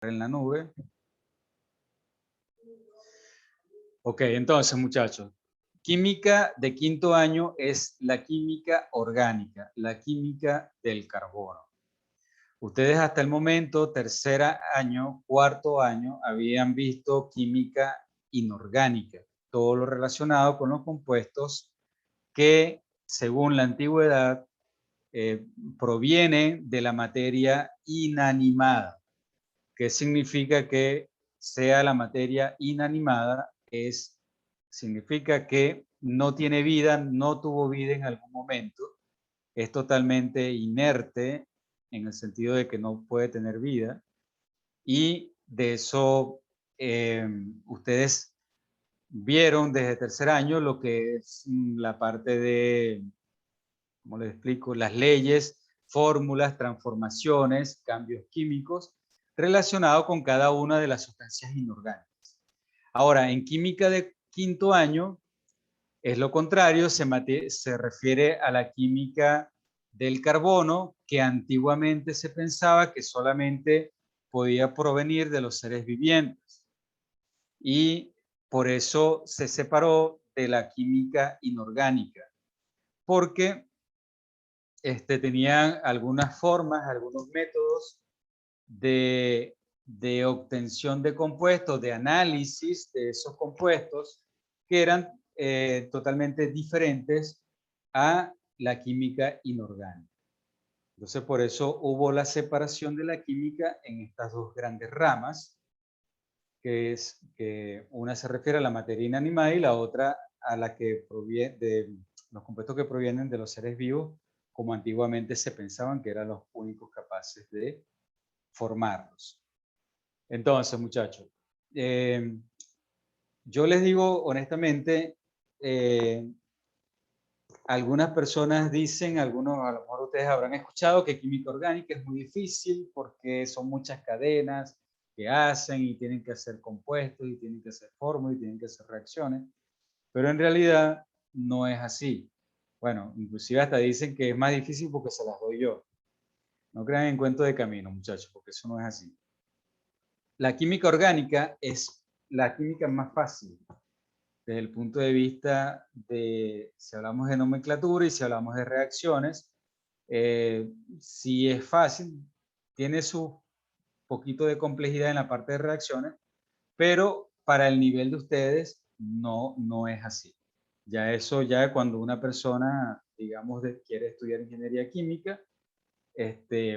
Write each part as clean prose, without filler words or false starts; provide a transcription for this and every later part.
en la nube. Ok, entonces muchachos, química de quinto año es la química orgánica, la química del carbono. Ustedes hasta el momento, tercer año, cuarto año, habían visto química inorgánica, todo lo relacionado con los compuestos que, según la antigüedad, provienen de la materia inanimada. ¿Qué significa que sea la materia inanimada? Significa que no tiene vida, no tuvo vida en algún momento, es totalmente inerte en el sentido de que no puede tener vida, y de eso ustedes vieron desde tercer año lo que es la parte de, ¿cómo les explico? Las leyes, fórmulas, transformaciones, cambios químicos relacionados con cada una de las sustancias inorgánicas. Ahora, en química de quinto año es lo contrario, se refiere a la química del carbono, que antiguamente se pensaba que solamente podía provenir de los seres vivientes. Y por eso se separó de la química inorgánica, porque tenían algunas formas, algunos métodos de obtención de compuestos, de análisis de esos compuestos, que eran totalmente diferentes a la química inorgánica. Entonces, por eso hubo la separación de la química en estas dos grandes ramas, que es que una se refiere a la materia inanimada y la otra a la que proviene de los compuestos que provienen de los seres vivos, como antiguamente se pensaban que eran los únicos capaces de formarlos. Entonces, muchachos, yo les digo honestamente, algunas personas dicen, algunos a lo mejor ustedes habrán escuchado que química orgánica es muy difícil porque son muchas cadenas que hacen y tienen que hacer compuestos y tienen que hacer fórmulas y tienen que hacer reacciones, pero en realidad no es así. Bueno, inclusive hasta dicen que es más difícil porque se las doy yo. No crean en cuento de camino, muchachos, porque eso no es así. La química orgánica es la química más fácil desde el punto de vista de, si hablamos de nomenclatura y si hablamos de reacciones, sí es fácil, tiene su poquito de complejidad en la parte de reacciones, pero para el nivel de ustedes no es así. Ya eso, ya cuando una persona, digamos, quiere estudiar ingeniería química,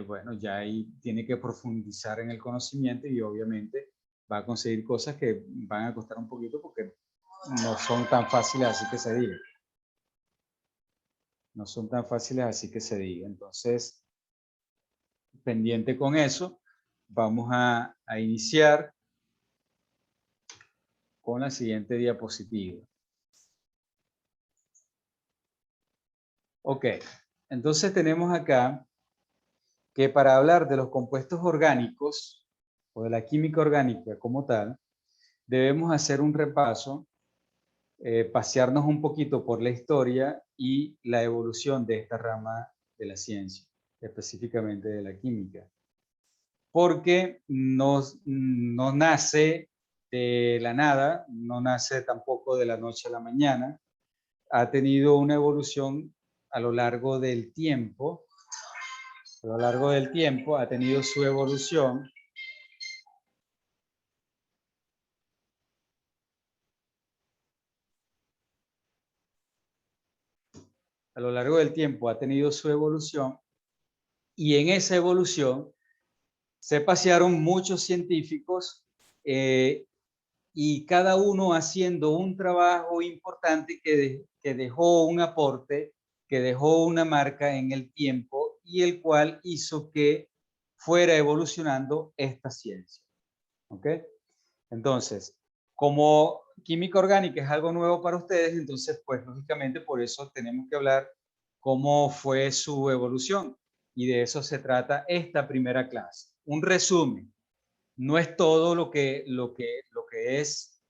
bueno, ya ahí tiene que profundizar en el conocimiento y obviamente va a conseguir cosas que van a costar un poquito porque no son tan fáciles así que se diga. No son tan fáciles así que se diga. Entonces, pendiente con eso, vamos a iniciar con la siguiente diapositiva. Ok, entonces tenemos acá que para hablar de los compuestos orgánicos o de la química orgánica como tal, debemos hacer un repaso, pasearnos un poquito por la historia y la evolución de esta rama de la ciencia, específicamente de la química. Porque no nace de la nada, no nace tampoco de la noche a la mañana, ha tenido una evolución a lo largo del tiempo, ha tenido su evolución. A lo largo del tiempo ha tenido su evolución y en esa evolución se pasearon muchos científicos y cada uno haciendo un trabajo importante que dejó un aporte, que dejó una marca en el tiempo y el cual hizo que fuera evolucionando esta ciencia. ¿Ok? Entonces, como química orgánica es algo nuevo para ustedes, entonces, pues lógicamente por eso tenemos que hablar cómo fue su evolución. Y de eso se trata esta primera clase. Un resumen. No es todo lo que es,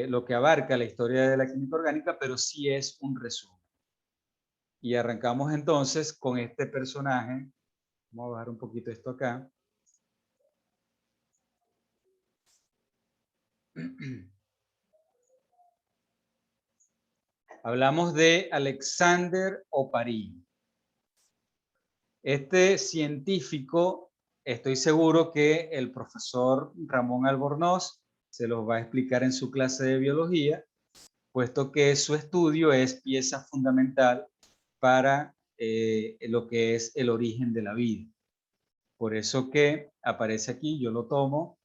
lo que abarca la historia de la química orgánica, pero sí es un resumen. Y arrancamos entonces con este personaje. Vamos a bajar un poquito esto acá. Hablamos de Alexander Oparin. Este científico, estoy seguro que el profesor Ramón Albornoz se los va a explicar en su clase de biología, puesto que su estudio es pieza fundamental para lo que es el origen de la vida. Por eso que aparece aquí, yo lo tomo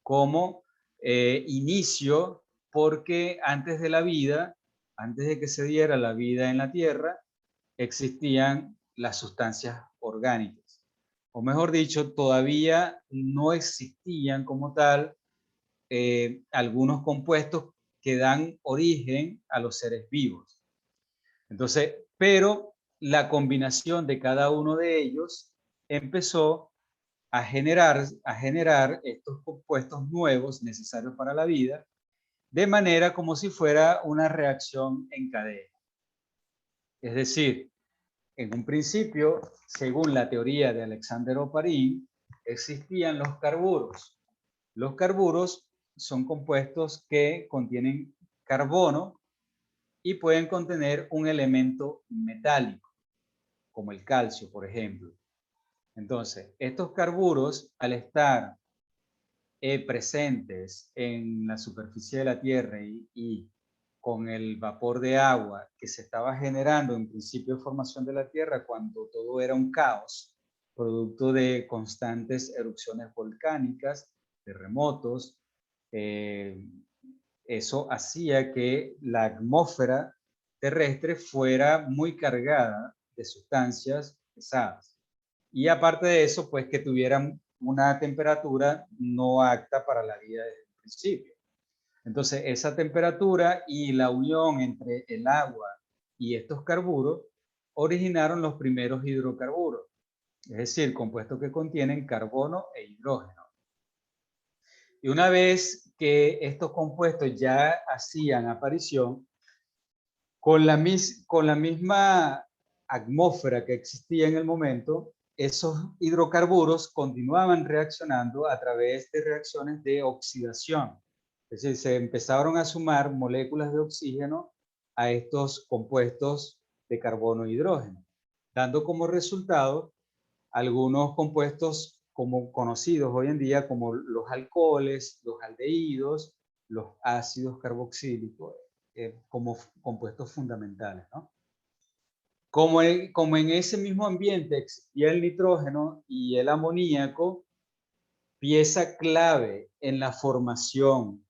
como inicio, porque antes de la vida, antes de que se diera la vida en la Tierra, existían las sustancias orgánicas. O mejor dicho, todavía no existían como tal algunos compuestos que dan origen a los seres vivos. Entonces, pero la combinación de cada uno de ellos empezó a generar estos compuestos nuevos necesarios para la vida, de manera como si fuera una reacción en cadena. Es decir, en un principio, según la teoría de Alexander Oparin, existían los carburos. Los carburos son compuestos que contienen carbono y pueden contener un elemento metálico, como el calcio, por ejemplo. Entonces, estos carburos, al estar presentes en la superficie de la Tierra y con el vapor de agua que se estaba generando en principio de formación de la Tierra cuando todo era un caos, producto de constantes erupciones volcánicas, terremotos, eso hacía que la atmósfera terrestre fuera muy cargada de sustancias pesadas. Y aparte de eso, pues que tuvieran una temperatura no apta para la vida desde el principio. Entonces, esa temperatura y la unión entre el agua y estos carburos originaron los primeros hidrocarburos, es decir, compuestos que contienen carbono e hidrógeno. Y una vez que estos compuestos ya hacían aparición, con la misma atmósfera que existía en el momento, esos hidrocarburos continuaban reaccionando a través de reacciones de oxidación. Es decir, se empezaron a sumar moléculas de oxígeno a estos compuestos de carbono e hidrógeno, dando como resultado algunos compuestos como conocidos hoy en día como los alcoholes, los aldehídos, los ácidos carboxílicos, como compuestos fundamentales, ¿no? Como en ese mismo ambiente existía el nitrógeno y el amoníaco, pieza clave en la formación,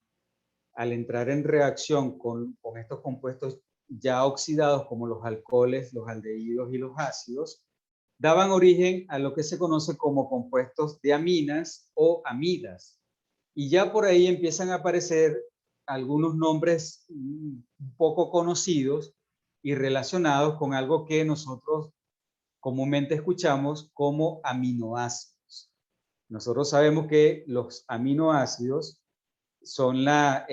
al entrar en reacción con estos compuestos ya oxidados como los alcoholes, los aldehídos y los ácidos, daban origen a lo que se conoce como compuestos de aminas o amidas. Y ya por ahí empiezan a aparecer algunos nombres un poco conocidos y relacionados con algo que nosotros comúnmente escuchamos como aminoácidos. Nosotros sabemos que los aminoácidos son la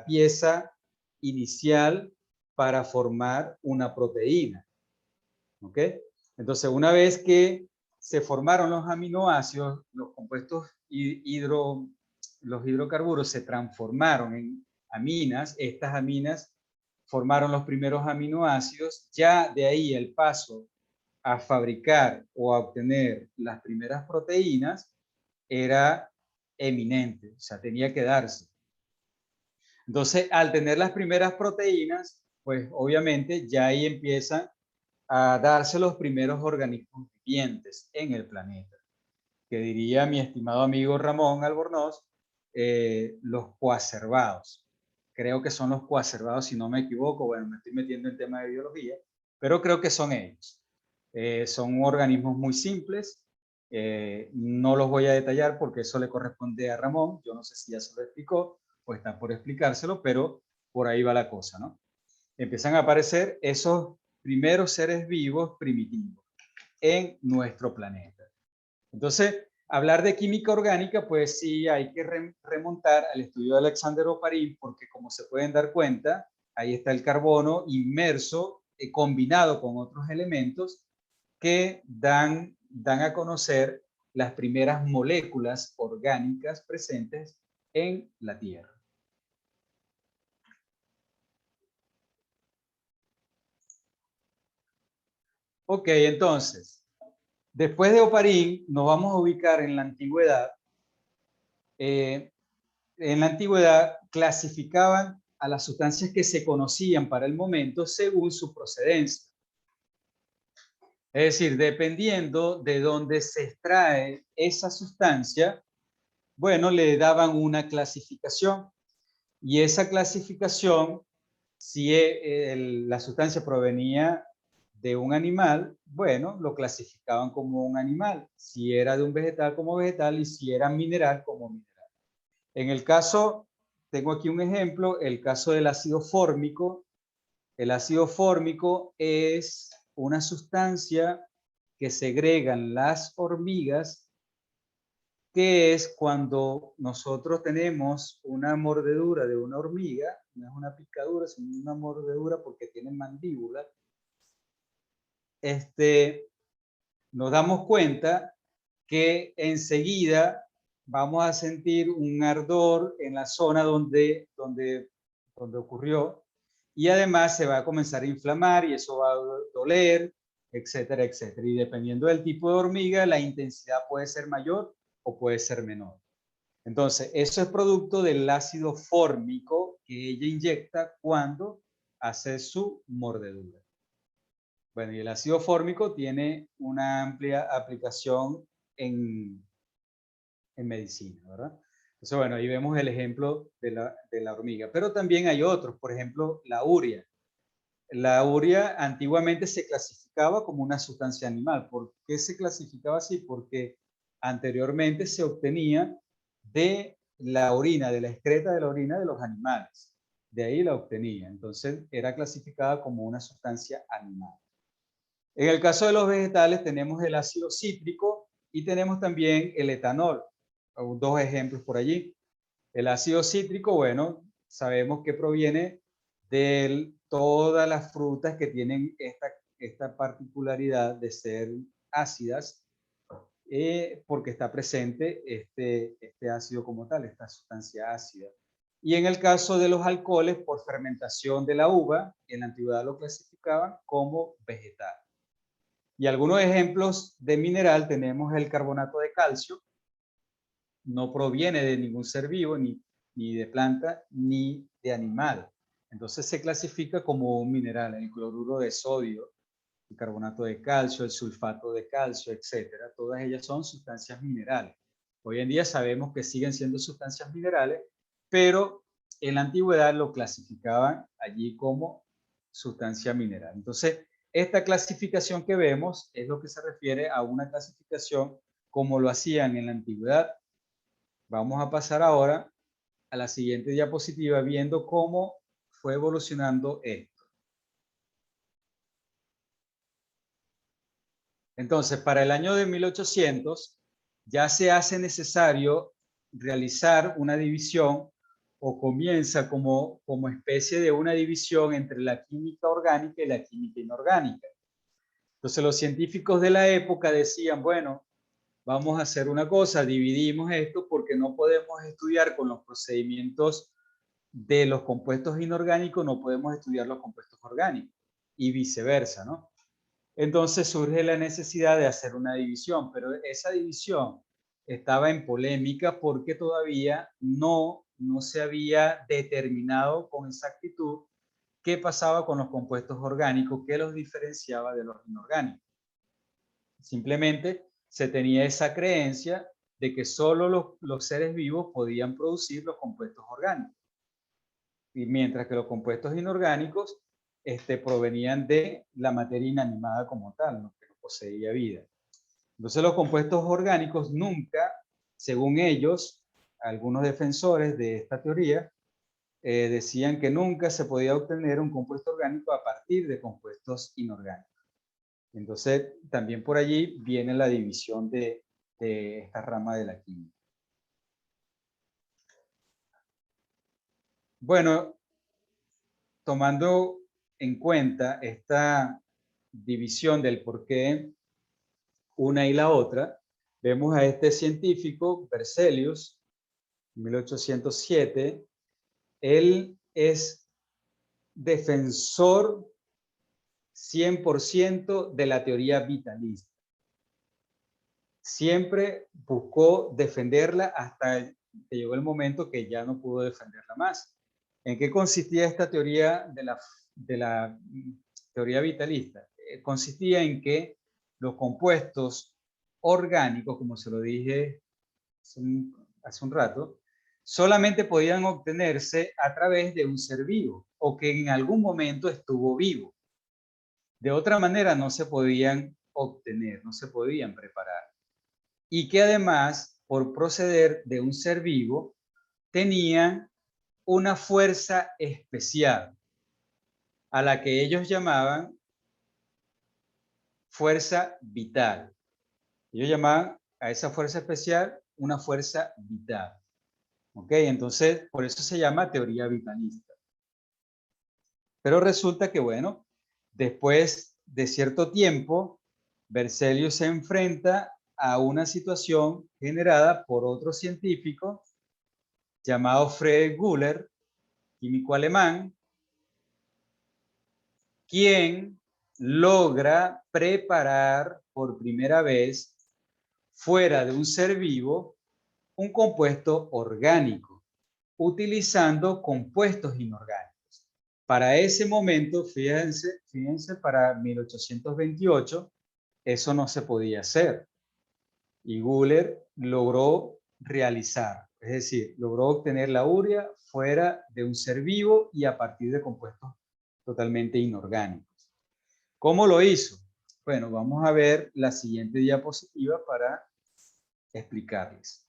pieza inicial para formar una proteína. ¿Ok? Entonces, una vez que se formaron los aminoácidos, los compuestos los hidrocarburos se transformaron en aminas. Estas aminas formaron los primeros aminoácidos. Ya de ahí el paso a fabricar o a obtener las primeras proteínas era eminente, o sea, tenía que darse. Entonces, al tener las primeras proteínas, pues obviamente ya ahí empiezan a darse los primeros organismos vivientes en el planeta, que diría mi estimado amigo Ramón Albornoz, los coacervados. Creo que son los coacervados, si no me equivoco, bueno, me estoy metiendo en tema de biología, pero creo que son ellos. Son organismos muy simples, no los voy a detallar porque eso le corresponde a Ramón, yo no sé si ya se lo explicó o está por explicárselo, pero por ahí va la cosa, ¿no? Empiezan a aparecer esos primeros seres vivos primitivos en nuestro planeta. Entonces, hablar de química orgánica, pues sí, hay que remontar al estudio de Alexander Oparin, porque como se pueden dar cuenta, ahí está el carbono inmerso, combinado con otros elementos que dan a conocer las primeras moléculas orgánicas presentes en la Tierra. Ok, entonces, después de Oparín, nos vamos a ubicar en la antigüedad. En la antigüedad clasificaban a las sustancias que se conocían para el momento según su procedencia. Es decir, dependiendo de dónde se extrae esa sustancia, bueno, le daban una clasificación. Y esa clasificación, si la sustancia provenía de un animal, bueno, lo clasificaban como un animal. Si era de un vegetal, como vegetal, y si era mineral, como mineral. En el caso, tengo aquí un ejemplo, el caso del ácido fórmico. El ácido fórmico es una sustancia que segregan las hormigas, que es cuando nosotros tenemos una mordedura de una hormiga, no es una picadura, sino una mordedura porque tiene mandíbula. Nos damos cuenta que enseguida vamos a sentir un ardor en la zona donde ocurrió, y además se va a comenzar a inflamar y eso va a doler, etcétera, etcétera. Y dependiendo del tipo de hormiga, la intensidad puede ser mayor o puede ser menor. Entonces, eso es producto del ácido fórmico que ella inyecta cuando hace su mordedura. Bueno, y el ácido fórmico tiene una amplia aplicación en, en medicina, ¿verdad? Entonces, bueno, ahí vemos el ejemplo de la hormiga. Pero también hay otros, por ejemplo, la urea. La urea antiguamente se clasificaba como una sustancia animal. ¿Por qué se clasificaba así? Porque anteriormente se obtenía de la orina, de la excreta de la orina de los animales. De ahí la obtenía. Entonces era clasificada como una sustancia animal. En el caso de los vegetales tenemos el ácido cítrico y tenemos también el etanol. Dos ejemplos por allí. El ácido cítrico, bueno, sabemos que proviene de todas las frutas que tienen esta particularidad de ser ácidas, porque está presente este ácido como tal, esta sustancia ácida. Y en el caso de los alcoholes, por fermentación de la uva, en la antigüedad lo clasificaban como vegetal. Y algunos ejemplos de mineral tenemos el carbonato de calcio. No proviene de ningún ser vivo, ni de planta, ni de animal. Entonces se clasifica como un mineral. El cloruro de sodio, el carbonato de calcio, el sulfato de calcio, etcétera. Todas ellas son sustancias minerales. Hoy en día sabemos que siguen siendo sustancias minerales, pero en la antigüedad lo clasificaban allí como sustancia mineral. Entonces, esta clasificación que vemos es lo que se refiere a una clasificación como lo hacían en la antigüedad. Vamos a pasar ahora a la siguiente diapositiva viendo cómo fue evolucionando esto. Entonces, para el año de 1800 ya se hace necesario realizar una división, o comienza como especie de una división entre la química orgánica y la química inorgánica. Entonces los científicos de la época decían, bueno, vamos a hacer una cosa, dividimos esto porque no podemos estudiar con los procedimientos de los compuestos inorgánicos, no podemos estudiar los compuestos orgánicos y viceversa, ¿no? Entonces surge la necesidad de hacer una división, pero esa división estaba en polémica porque todavía no se había determinado con exactitud qué pasaba con los compuestos orgánicos, qué los diferenciaba de los inorgánicos. Simplemente se tenía esa creencia de que solo los seres vivos podían producir los compuestos orgánicos, y mientras que los compuestos inorgánicos provenían de la materia inanimada como tal, ¿no? Que no poseía vida. Entonces los compuestos orgánicos nunca, según ellos, algunos defensores de esta teoría, decían que nunca se podía obtener un compuesto orgánico a partir de compuestos inorgánicos. Entonces también por allí viene la división de esta rama de la química. Bueno, tomando en cuenta esta división del por qué una y la otra, vemos a este científico, Berzelius, 1807, él es defensor 100% de la teoría vitalista. Siempre buscó defenderla hasta que llegó el momento que ya no pudo defenderla más. ¿En qué consistía esta teoría de la teoría vitalista? Consistía en que los compuestos orgánicos, como se lo dije hace un rato, solamente podían obtenerse a través de un ser vivo o que en algún momento estuvo vivo. De otra manera no se podían obtener, no se podían preparar. Y que además, por proceder de un ser vivo, tenían una fuerza especial a la que ellos llamaban fuerza vital. Ellos llamaban a esa fuerza especial una fuerza vital. ¿Ok? Entonces, por eso se llama teoría vitalista. Pero resulta que, bueno, después de cierto tiempo, Berzelius se enfrenta a una situación generada por otro científico llamado Friedrich Guller, químico alemán, quien logra preparar por primera vez fuera de un ser vivo un compuesto orgánico, utilizando compuestos inorgánicos. Para ese momento, fíjense, para 1828, eso no se podía hacer. Y Guller logró realizar, es decir, logró obtener la urea fuera de un ser vivo y a partir de compuestos totalmente inorgánicos. ¿Cómo lo hizo? Bueno, vamos a ver la siguiente diapositiva para explicarles.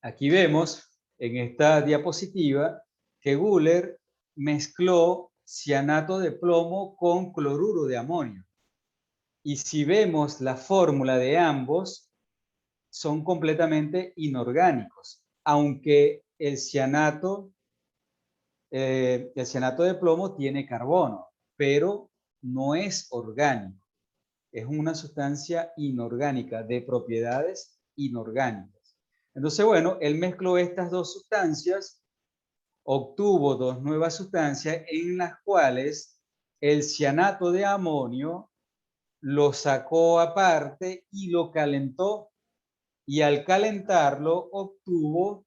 Aquí vemos en esta diapositiva que Guller mezcló cianato de plomo con cloruro de amonio. Y si vemos la fórmula de ambos, son completamente inorgánicos, aunque el cianato de plomo tiene carbono, pero no es orgánico. Es una sustancia inorgánica, de propiedades inorgánicas. Entonces, bueno, él mezcló estas dos sustancias, obtuvo dos nuevas sustancias en las cuales el cianato de amonio lo sacó aparte y lo calentó, y al calentarlo obtuvo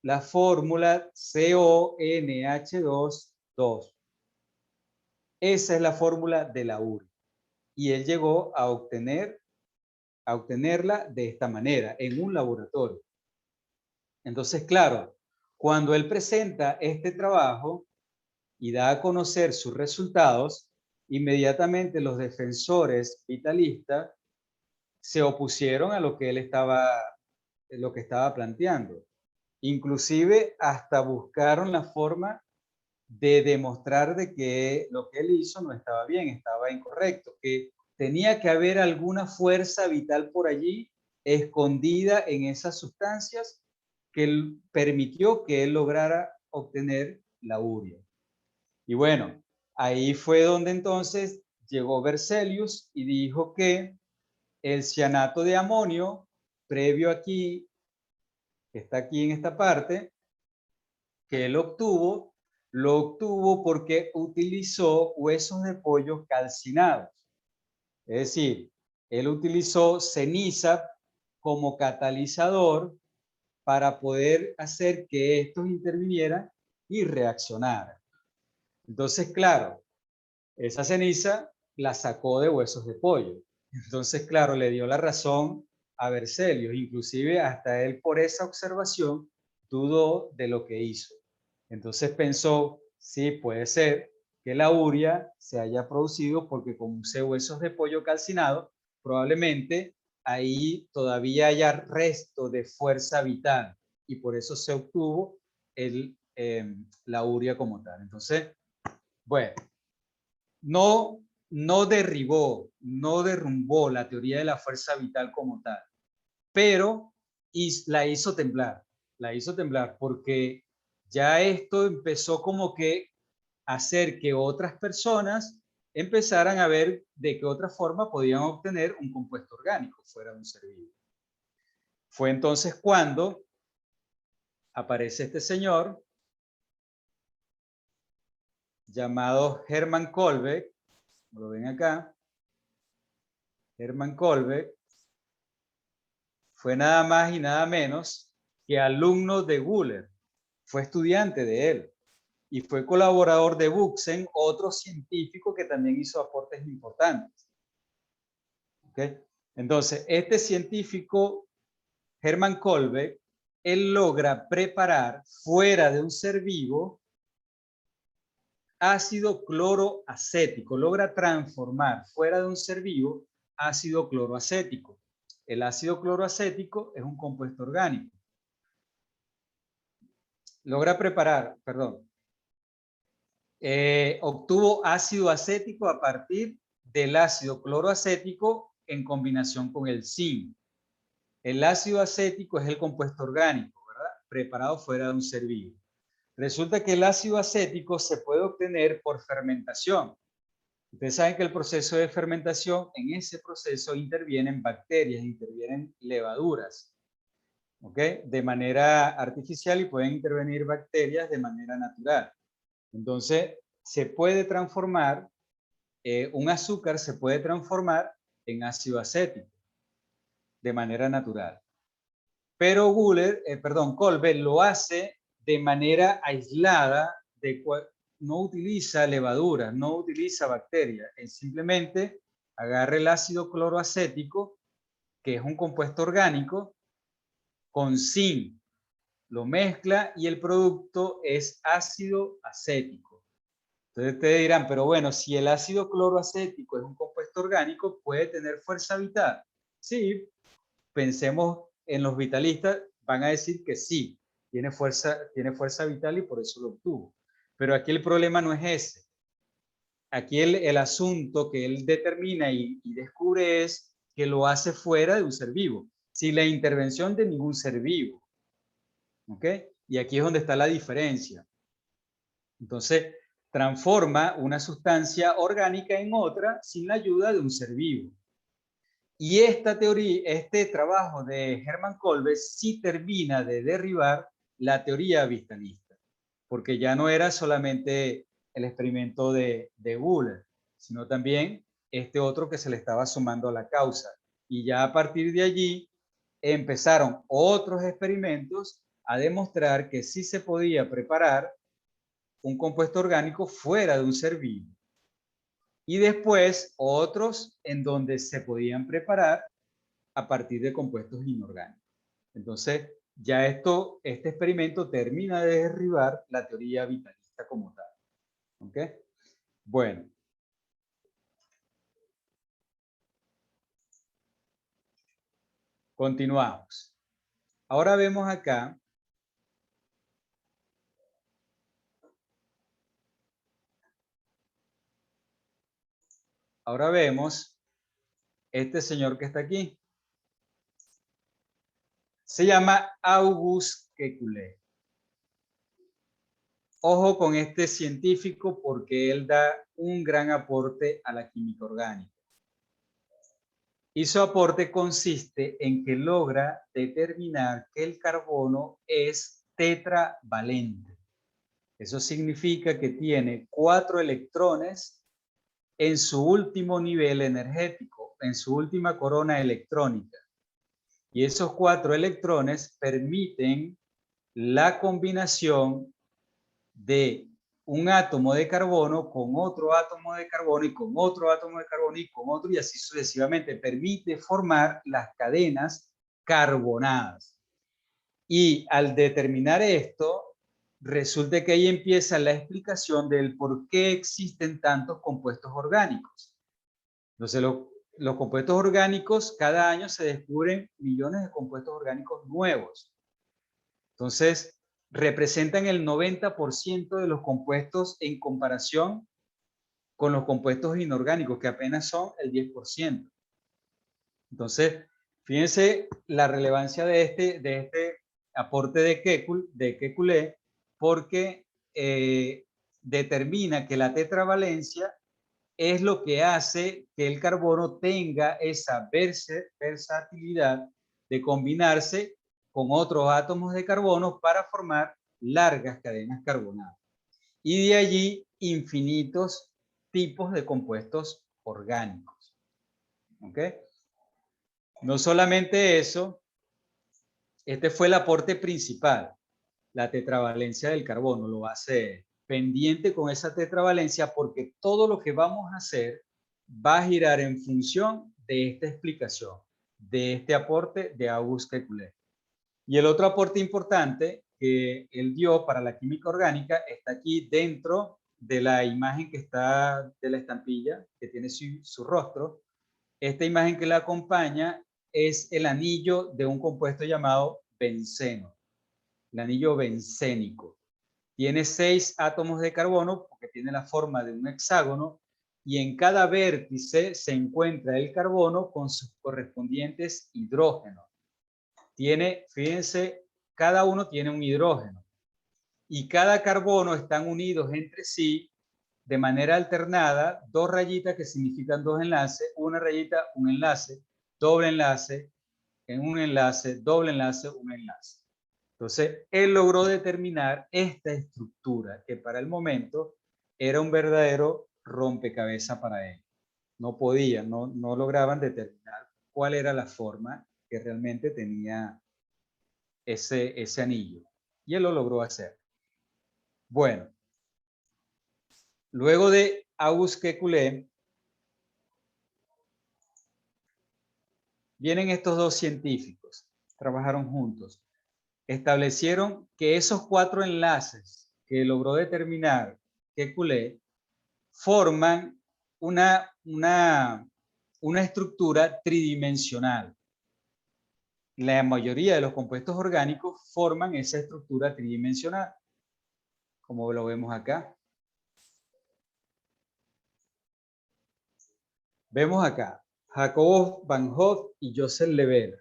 la fórmula CONH2. Esa es la fórmula de la urea. Y él llegó a obtenerla de esta manera, en un laboratorio. Entonces, claro, cuando él presenta este trabajo y da a conocer sus resultados, inmediatamente los defensores vitalistas se opusieron a lo que él estaba planteando. Inclusive hasta buscaron la forma de demostrar de que lo que él hizo no estaba bien, estaba incorrecto, que tenía que haber alguna fuerza vital por allí escondida en esas sustancias que permitió que él lograra obtener la urea. Y bueno, ahí fue donde entonces llegó Berzelius y dijo que el cianato de amonio, previo aquí, que está aquí en esta parte, que él obtuvo, lo obtuvo porque utilizó huesos de pollo calcinados. Es decir, él utilizó ceniza como catalizador para poder hacer que estos intervinieran y reaccionaran. Entonces, claro, esa ceniza la sacó de huesos de pollo. Entonces, claro, le dio la razón a Berzelius. Inclusive hasta él por esa observación dudó de lo que hizo. Entonces pensó, sí, puede ser que la urea se haya producido porque como usé huesos de pollo calcinado, probablemente ahí todavía haya resto de fuerza vital y por eso se obtuvo la urea como tal. Entonces, bueno, no derribó, no derrumbó la teoría de la fuerza vital como tal, pero la hizo temblar porque ya esto empezó como que a hacer que otras personas empezaran a ver de qué otra forma podían obtener un compuesto orgánico fuera de un ser vivo. Fue entonces cuando aparece este señor llamado Hermann Kolbe, lo ven acá. Hermann Kolbe fue nada más y nada menos que alumno de Wöhler, fue estudiante de él y fue colaborador de Bunsen, otro científico que también hizo aportes importantes. ¿Okay? Entonces, este científico, Hermann Kolbe, él logra preparar fuera de un ser vivo ácido cloroacético, logra transformar fuera de un ser vivo ácido cloroacético. El ácido cloroacético es un compuesto orgánico. Logra preparar, perdón, obtuvo ácido acético a partir del ácido cloroacético en combinación con el zinc. El ácido acético es el compuesto orgánico, ¿verdad? Preparado fuera de un ser vivo. Resulta que el ácido acético se puede obtener por fermentación. Ustedes saben que el proceso de fermentación, en ese proceso intervienen bacterias, intervienen levaduras, ¿ok? De manera artificial, y pueden intervenir bacterias de manera natural. Entonces, se puede transformar, un azúcar se puede transformar en ácido acético de manera natural. Pero Kolbe lo hace de manera aislada, no utiliza levaduras, no utiliza bacterias. Él simplemente agarra el ácido cloroacético, que es un compuesto orgánico, con zinc, lo mezcla y el producto es ácido acético. Entonces ustedes dirán, pero bueno, si el ácido cloroacético es un compuesto orgánico, ¿puede tener fuerza vital? Sí, pensemos en los vitalistas, van a decir que sí, tiene fuerza vital y por eso lo obtuvo. Pero aquí el problema no es ese. Aquí el asunto que él determina y descubre es que lo hace fuera de un ser vivo, sin la intervención de ningún ser vivo. ¿Ok? Y aquí es donde está la diferencia. Entonces, transforma una sustancia orgánica en otra sin la ayuda de un ser vivo. Y esta teoría, este trabajo de Hermann Kolbe sí termina de derribar la teoría vitalista, porque ya no era solamente el experimento de Wöhler, sino también este otro que se le estaba sumando a la causa. Y ya a partir de allí empezaron otros experimentos a demostrar que sí se podía preparar un compuesto orgánico fuera de un ser vivo. Y después otros en donde se podían preparar a partir de compuestos inorgánicos. Entonces, ya este experimento termina de derribar la teoría vitalista como tal. ¿Ok? Bueno. Continuamos. Ahora vemos acá este señor que está aquí. Se llama Auguste Kekulé. Ojo con este científico porque él da un gran aporte a la química orgánica. Y su aporte consiste en que logra determinar que el carbono es tetravalente. Eso significa que tiene 4 electrones en su último nivel energético, en su última corona electrónica. Y esos 4 electrones permiten la combinación de un átomo de carbono con otro átomo de carbono y con otro átomo de carbono y con otro, y así sucesivamente. Permite formar las cadenas carbonadas. Y al determinar esto, resulta que ahí empieza la explicación del por qué existen tantos compuestos orgánicos. Entonces, los compuestos orgánicos, cada año se descubren millones de compuestos orgánicos nuevos. Entonces, representan el 90% de los compuestos en comparación con los compuestos inorgánicos, que apenas son el 10%. Entonces, fíjense la relevancia de este aporte de Kekulé, porque determina que la tetravalencia es lo que hace que el carbono tenga esa versatilidad de combinarse con otros átomos de carbono para formar largas cadenas carbonadas. Y de allí infinitos tipos de compuestos orgánicos. ¿Ok? No solamente eso, este fue el aporte principal, la tetravalencia del carbono, lo hace pendiente con esa tetravalencia porque todo lo que vamos a hacer va a girar en función de esta explicación, de este aporte de Auguste Kekulé. Y el otro aporte importante que él dio para la química orgánica está aquí dentro de la imagen que está de la estampilla, que tiene su rostro. Esta imagen que la acompaña es el anillo de un compuesto llamado benceno, el anillo bencénico. Tiene 6 átomos de carbono porque tiene la forma de un hexágono y en cada vértice se encuentra el carbono con sus correspondientes hidrógenos. Tiene, fíjense, cada uno tiene un hidrógeno y cada carbono están unidos entre sí de manera alternada, 2 rayitas que significan 2 enlaces, una rayita, un enlace, doble enlace, en un enlace, doble enlace, un enlace. Entonces, él logró determinar esta estructura que para el momento era un verdadero rompecabezas para él. No podían, no lograban determinar cuál era la forma que realmente tenía ese anillo. Y él lo logró hacer. Bueno, luego de Auguste Kekulé, vienen estos 2 científicos, trabajaron juntos, establecieron que esos 4 enlaces que logró determinar Kekulé forman una estructura tridimensional. La mayoría de los compuestos orgánicos forman esa estructura tridimensional, como lo vemos acá. Vemos acá, Jacob Van Hoff y Joseph Lever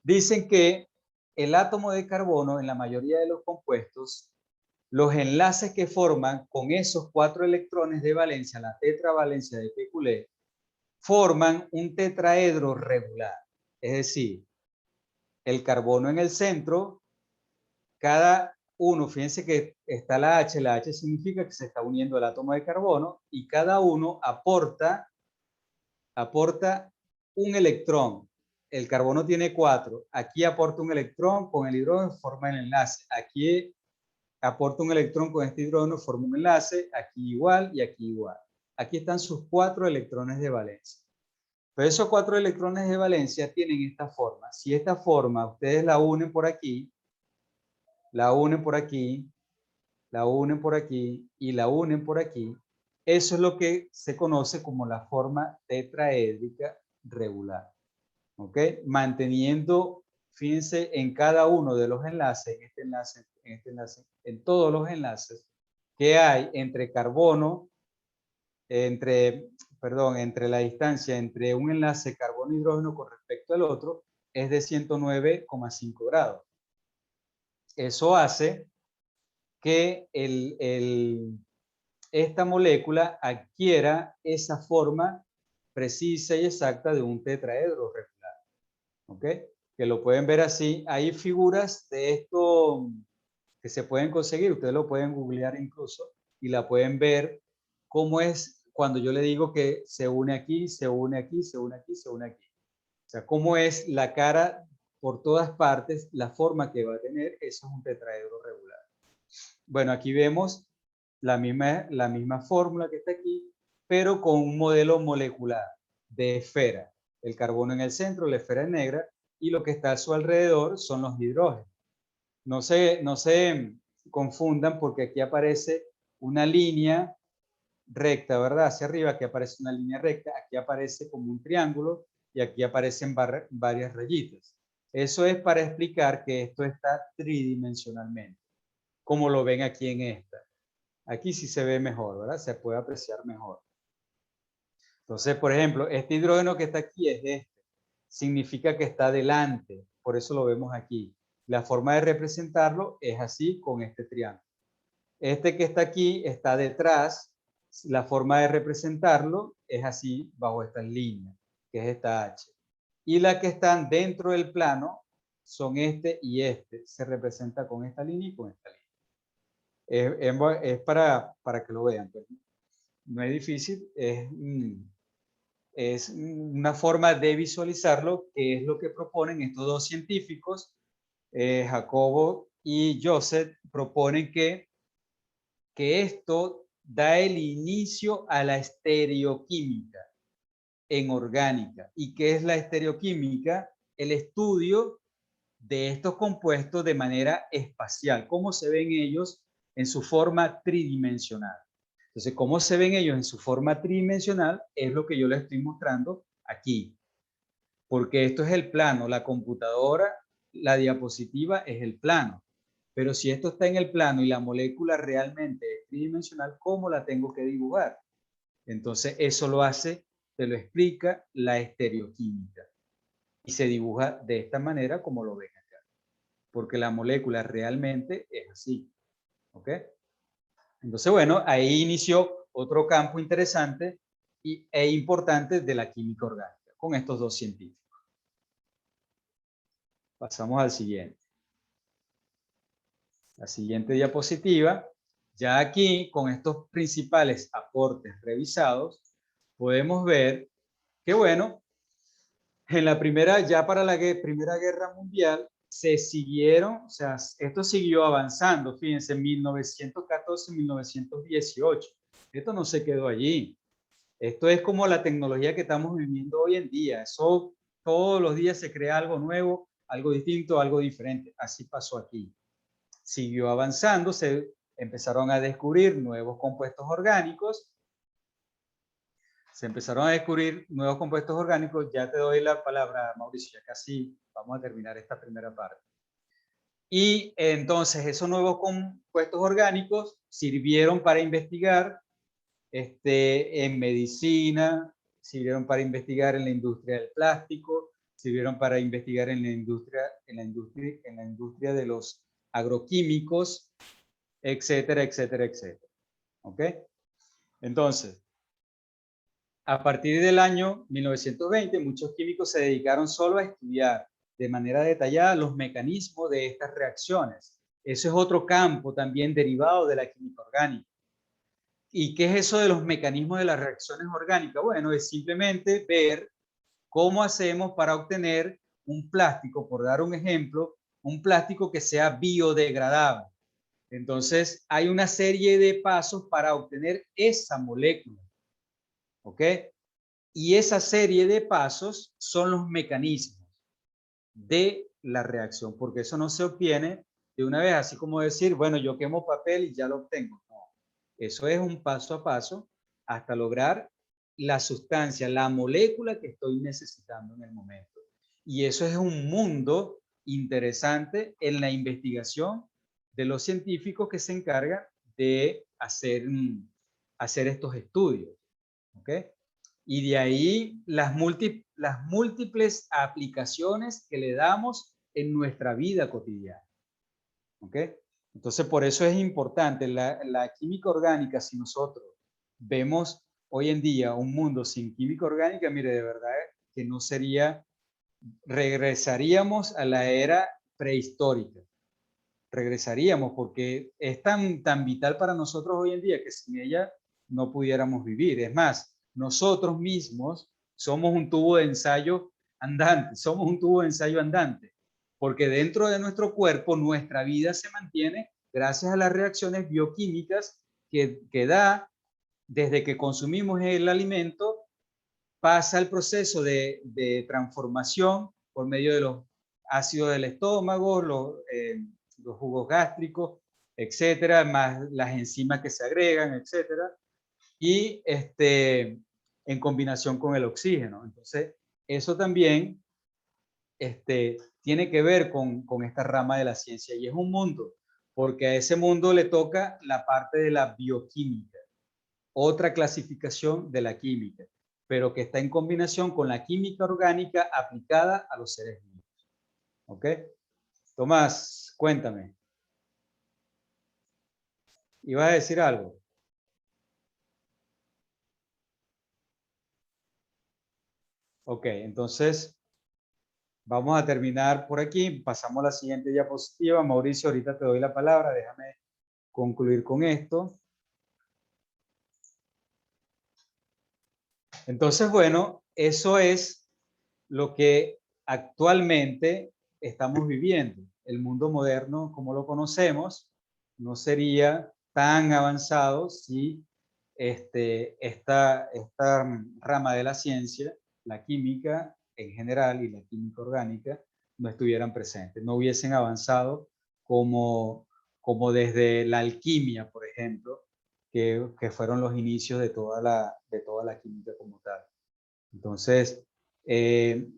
dicen que el átomo de carbono en la mayoría de los compuestos, los enlaces que forman con esos 4 electrones de valencia, la tetravalencia de Kekulé, forman un tetraedro regular. Es decir, el carbono en el centro, cada uno, fíjense que está la H significa que se está uniendo el átomo de carbono y cada uno aporta un electrón. El carbono tiene 4. Aquí aporta un electrón con el hidrógeno, forma el enlace. Aquí aporta un electrón con este hidrógeno, forma un enlace. Aquí igual y aquí igual. Aquí están sus 4 electrones de valencia. Pero esos 4 electrones de valencia tienen esta forma. Si esta forma ustedes la unen por aquí, la unen por aquí, la unen por aquí y la unen por aquí, eso es lo que se conoce como la forma tetraédrica regular. ¿Ok? Manteniendo, fíjense, en cada uno de los enlaces, en todos los enlaces que hay entre carbono, entre la distancia entre un enlace carbono-hidrógeno con respecto al otro, es de 109,5 grados. Eso hace que esta molécula adquiera esa forma precisa y exacta de un tetraedro regular. ¿Ok? Que lo pueden ver así. Hay figuras de esto que se pueden conseguir, ustedes lo pueden googlear incluso y la pueden ver cómo es cuando yo le digo que se une aquí, se une aquí, se une aquí, se une aquí. O sea, cómo es la cara por todas partes, la forma que va a tener, eso es un tetraedro regular. Bueno, aquí vemos la misma fórmula que está aquí, pero con un modelo molecular de esfera. El carbono en el centro, la esfera es negra, y lo que está a su alrededor son los hidrógenos. No se confundan porque aquí aparece una línea recta, ¿verdad? Hacia arriba, aquí aparece una línea recta, aquí aparece como un triángulo y aquí aparecen varias rayitas. Eso es para explicar que esto está tridimensionalmente, como lo ven aquí en esta. Aquí sí se ve mejor, ¿verdad? Se puede apreciar mejor. Entonces, por ejemplo, este hidrógeno que está aquí es este. Significa que está delante, por eso lo vemos aquí. La forma de representarlo es así con este triángulo. Este que está aquí está detrás. La forma de representarlo es así bajo estas líneas, que es esta H. Y la que están dentro del plano son este y este. Se representa con esta línea y con esta línea. Es para que lo vean. Pues. No es difícil, es una forma de visualizarlo, que es lo que proponen estos dos científicos, Jacobo y Joseph, proponen que esto da el inicio a la estereoquímica en orgánica. ¿Y qué es la estereoquímica? El estudio de estos compuestos de manera espacial, cómo se ven ellos en su forma tridimensional. Entonces, cómo se ven ellos en su forma tridimensional es lo que yo les estoy mostrando aquí, porque esto es el plano, la computadora, la diapositiva es el plano, pero si esto está en el plano y la molécula realmente es tridimensional, ¿cómo la tengo que dibujar? Entonces, eso lo hace, te lo explica la estereoquímica y se dibuja de esta manera como lo ven acá, porque la molécula realmente es así, ¿ok? Entonces, bueno, ahí inició otro campo interesante e importante de la química orgánica, con estos dos científicos. Pasamos al siguiente. La siguiente diapositiva. Ya aquí, con estos principales aportes revisados, podemos ver que, bueno, en la primera, ya para la Primera Guerra Mundial, se siguieron, o sea, esto siguió avanzando, fíjense, en 1914, 1918. Esto no se quedó allí. Esto es como la tecnología que estamos viviendo hoy en día. Eso todos los días se crea algo nuevo, algo distinto, algo diferente. Así pasó aquí. Siguió avanzando, se empezaron a descubrir nuevos compuestos orgánicos. Se empezaron a descubrir nuevos compuestos orgánicos. Ya te doy la palabra, Mauricio, ya casi vamos a terminar esta primera parte. Y entonces esos nuevos compuestos orgánicos sirvieron para investigar en medicina, sirvieron para investigar en la industria del plástico, sirvieron para investigar en la industria de los agroquímicos, etcétera, etcétera, etcétera. ¿Ok? Entonces, a partir del año 1920, muchos químicos se dedicaron solo a estudiar de manera detallada los mecanismos de estas reacciones. Eso es otro campo también derivado de la química orgánica. ¿Y qué es eso de los mecanismos de las reacciones orgánicas? Bueno, es simplemente ver cómo hacemos para obtener un plástico, por dar un ejemplo, un plástico que sea biodegradable. Entonces, hay una serie de pasos para obtener esa molécula. ¿Ok? Y esa serie de pasos son los mecanismos de la reacción, porque eso no se obtiene de una vez, así como decir, bueno, yo quemo papel y ya lo obtengo. No, eso es un paso a paso hasta lograr la sustancia, la molécula que estoy necesitando en el momento. Y eso es un mundo interesante en la investigación de los científicos que se encargan de hacer estos estudios. ¿Ok? Y de ahí las múltiples aplicaciones que le damos en nuestra vida cotidiana. ¿Ok? Entonces, por eso es importante la química orgánica. Si nosotros vemos hoy en día un mundo sin química orgánica, mire, de verdad que no sería, regresaríamos a la era prehistórica. Regresaríamos porque es tan vital para nosotros hoy en día que sin ella no pudiéramos vivir. Es más, nosotros mismos somos un tubo de ensayo andante, somos un tubo de ensayo andante, porque dentro de nuestro cuerpo nuestra vida se mantiene gracias a las reacciones bioquímicas que da desde que consumimos el alimento, pasa el proceso de transformación por medio de los ácidos del estómago, los jugos gástricos, etcétera, más las enzimas que se agregan, etcétera, y en combinación con el oxígeno. Entonces, eso también tiene que ver con esta rama de la ciencia y es un mundo, porque a ese mundo le toca la parte de la bioquímica, otra clasificación de la química, pero que está en combinación con la química orgánica aplicada a los seres vivos. ¿Ok? Tomás, cuéntame. ¿Ibas a decir algo? Ok, entonces Vamos a terminar por aquí. Pasamos a la siguiente diapositiva. Mauricio, ahorita te doy la palabra. Déjame concluir con esto. Entonces, bueno, eso es lo que actualmente estamos viviendo. El mundo moderno, como lo conocemos, no sería tan avanzado si esta rama de la ciencia, la química en general y la química orgánica, no estuvieran presentes, no hubiesen avanzado como desde la alquimia, por ejemplo, que fueron los inicios de toda la química como tal. Entonces,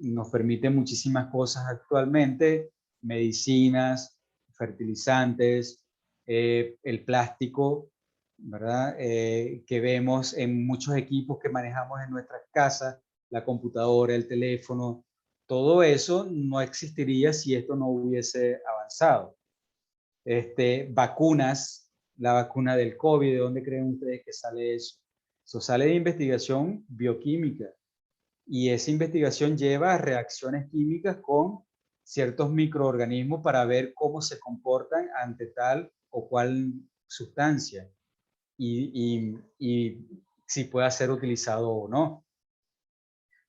nos permite muchísimas cosas actualmente, medicinas, fertilizantes, el plástico, ¿verdad? Que vemos en muchos equipos que manejamos en nuestras casas, la computadora, el teléfono, todo eso no existiría si esto no hubiese avanzado. Vacunas, la vacuna del COVID, ¿de dónde creen ustedes que sale eso? Eso sale de investigación bioquímica. Y esa investigación lleva a reacciones químicas con ciertos microorganismos para ver cómo se comportan ante tal o cual sustancia y si puede ser utilizado o no.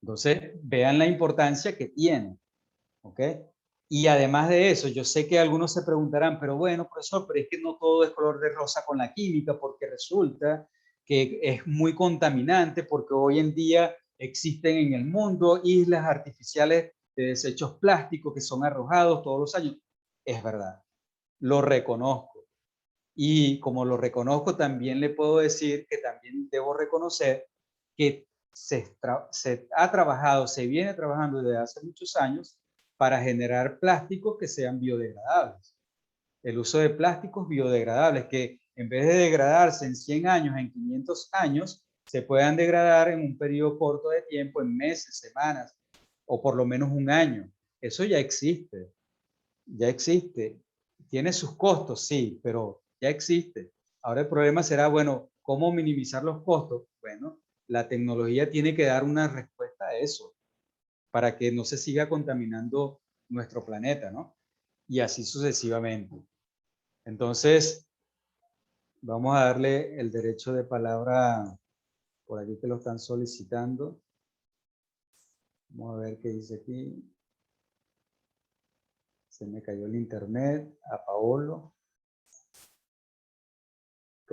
Entonces, vean la importancia que tiene, ¿ok? Y además de eso, yo sé que algunos se preguntarán, pero bueno, profesor, pero es que no todo es color de rosa con la química, porque resulta que es muy contaminante, porque hoy en día existen en el mundo islas artificiales de desechos plásticos que son arrojados todos los años. Es verdad, lo reconozco. Y como lo reconozco, también le puedo decir que también debo reconocer que se ha trabajado, se viene trabajando desde hace muchos años para generar plásticos que sean biodegradables. El uso de plásticos biodegradables que en vez de degradarse en 100 años, en 500 años, se puedan degradar en un periodo corto de tiempo, en meses, semanas o por lo menos un año. Eso ya existe, ya existe. Tiene sus costos, sí, pero ya existe. Ahora el problema será, bueno, ¿cómo minimizar los costos? Bueno, la tecnología tiene que dar una respuesta a eso para que no se siga contaminando nuestro planeta, ¿no? Y así sucesivamente. Entonces, vamos a darle el derecho de palabra por aquí que lo están solicitando. Vamos a ver qué dice aquí. Se me cayó el internet. A Paolo. Ok.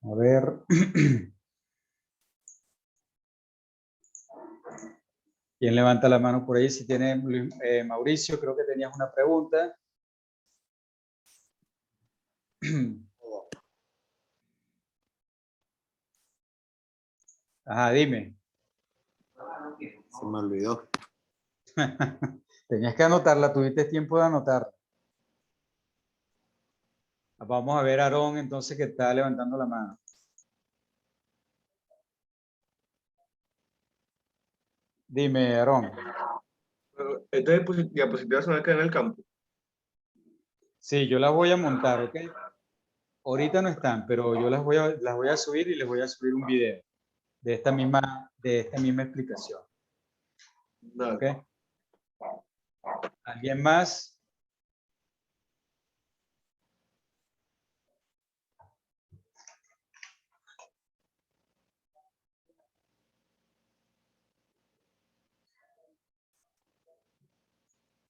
A ver. ¿Quién levanta la mano por ahí? Si tiene Mauricio, creo que tenías una pregunta. Ajá, dime. Se me olvidó. Tenías que anotarla, tuviste tiempo de anotarla. Vamos a ver a Aarón entonces que está levantando la mano. Dime, Aarón. Estas diapositivas son acá en el campo. Sí, yo las voy a montar, ¿ok? Ahorita no están, pero yo las voy a subir y les voy a subir un video de esta misma explicación. ¿Ok? ¿Alguien más?